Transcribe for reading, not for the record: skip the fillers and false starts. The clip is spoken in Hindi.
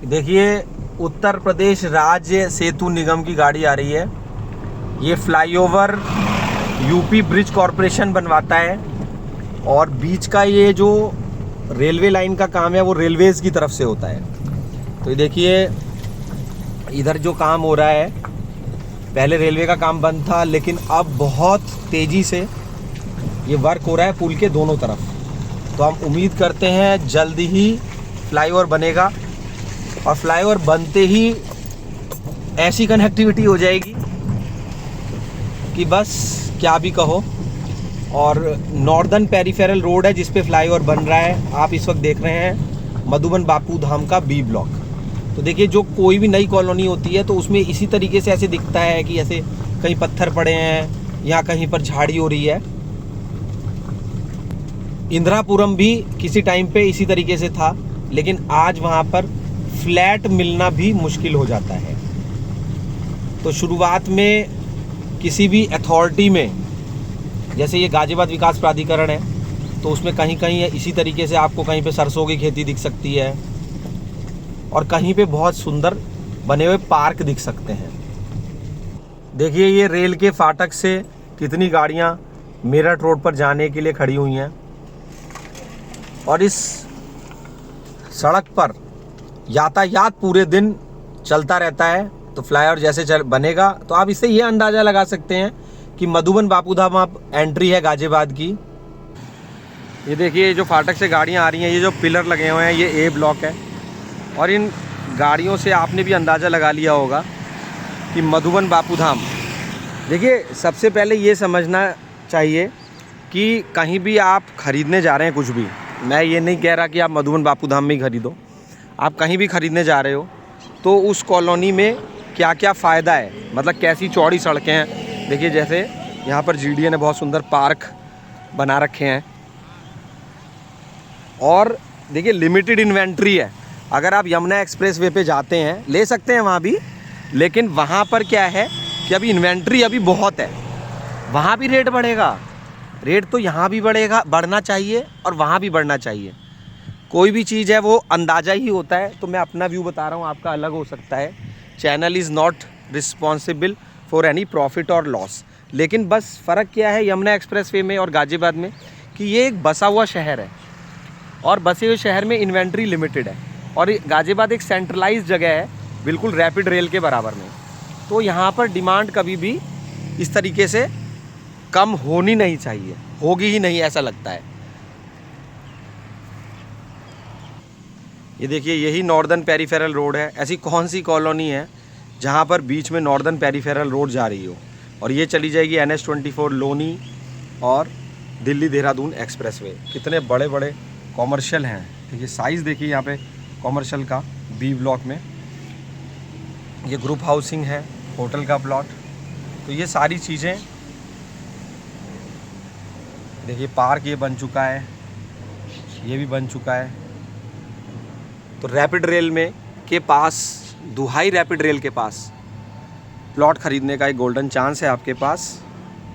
देखिए, उत्तर प्रदेश राज्य सेतु निगम की गाड़ी आ रही है। ये फ्लाईओवर यूपी ब्रिज कॉरपोरेशन बनवाता है और बीच का ये जो रेलवे लाइन का काम है वो रेलवेज़ की तरफ से होता है। तो ये देखिए, इधर जो काम हो रहा है, पहले रेलवे का काम बंद था, लेकिन अब बहुत तेज़ी से ये वर्क हो रहा है पुल के दोनों तरफ। तो हम उम्मीद करते हैं जल्दी ही फ्लाईओवर बनेगा और फ्लाईओवर बनते ही ऐसी कनेक्टिविटी हो जाएगी कि बस क्या भी कहो। और नॉर्दर्न पेरिफेरल रोड है जिस पे फ्लाईओवर बन रहा है। आप इस वक्त देख रहे हैं मधुबन बापू धाम का बी ब्लॉक। तो देखिए, जो कोई भी नई कॉलोनी होती है तो उसमें इसी तरीके से ऐसे दिखता है कि ऐसे कहीं पत्थर पड़े हैं या कहीं पर झाड़ी हो रही है। इंदिरापुरम भी किसी टाइम पे इसी तरीके से था, लेकिन आज वहाँ पर फ्लैट मिलना भी मुश्किल हो जाता है। तो शुरुआत में किसी भी अथॉरिटी में, जैसे ये गाजियाबाद विकास प्राधिकरण है, तो उसमें कहीं कहीं इसी तरीके से आपको कहीं पे सरसों की खेती दिख सकती है और कहीं पे बहुत सुंदर बने हुए पार्क दिख सकते हैं। देखिए, ये रेल के फाटक से कितनी गाड़ियाँ मेरठ रोड पर जाने के लिए खड़ी हुई हैं और इस सड़क पर यातायात पूरे दिन चलता रहता है। तो फ्लाईओवर जैसे बनेगा तो आप इससे ये अंदाज़ा लगा सकते हैं कि मधुबन बापू धाम आप एंट्री है गाजियाबाद की। ये देखिए, जो फाटक से गाड़ियाँ आ रही हैं, ये जो पिलर लगे हुए हैं, ये ए ब्लॉक है और इन गाड़ियों से आपने भी अंदाज़ा लगा लिया होगा कि मधुबन बापू धाम। देखिए, सबसे पहले ये समझना चाहिए कि कहीं भी आप ख़रीदने जा रहे हैं कुछ भी, मैं ये नहीं कह रहा कि आप मधुबन बापू धाम में ही खरीदो, आप कहीं भी ख़रीदने जा रहे हो तो उस कॉलोनी में क्या क्या फ़ायदा है, मतलब कैसी चौड़ी सड़कें हैं। देखिए, जैसे यहाँ पर जीडीए ने बहुत सुंदर पार्क बना रखे हैं और देखिए लिमिटेड इन्वेंट्री है। अगर आप यमुना एक्सप्रेस वे पे जाते हैं, ले सकते हैं वहाँ भी, लेकिन वहाँ पर क्या है कि अभी इन्वेंट्री अभी बहुत है, वहाँ भी रेट बढ़ेगा। रेट तो यहाँ भी बढ़ेगा, बढ़ना चाहिए और वहाँ भी बढ़ना चाहिए। कोई भी चीज़ है वो अंदाज़ा ही होता है। तो मैं अपना व्यू बता रहा हूँ, आपका अलग हो सकता है। Channel is not responsible for any profit और लॉस। लेकिन बस फ़र्क क्या है यमुना एक्सप्रेस वे में और गाजियाबाद में कि ये एक बसा हुआ शहर है और बसे हुए शहर में इन्वेंट्री लिमिटेड है और गाजियाबाद एक सेंट्रलाइज जगह है, बिल्कुल रैपिड रेल के बराबर में। तो यहाँ पर डिमांड कभी भी इस तरीके से कम होनी नहीं चाहिए, होगी ही नहीं ऐसा लगता है। ये देखिए, यही नॉर्दर्न पेरिफेरल रोड है। ऐसी कौन सी कॉलोनी है जहाँ पर बीच में नॉर्दर्न पेरिफेरल रोड जा रही हो। और ये चली जाएगी NH24 लोनी और दिल्ली देहरादून एक्सप्रेसवे। कितने बड़े बड़े कॉमर्शियल हैं। देखिए साइज़ देखिए यहाँ पे कॉमर्शियल का बी ब्लॉक में। ये ग्रुप हाउसिंग है, होटल का प्लॉट। तो ये सारी चीज़ें देखिए, पार्क ये बन चुका है, ये भी बन चुका है। तो रैपिड रेल में के पास, दुहाई रैपिड रेल के पास प्लॉट ख़रीदने का एक गोल्डन चांस है आपके पास।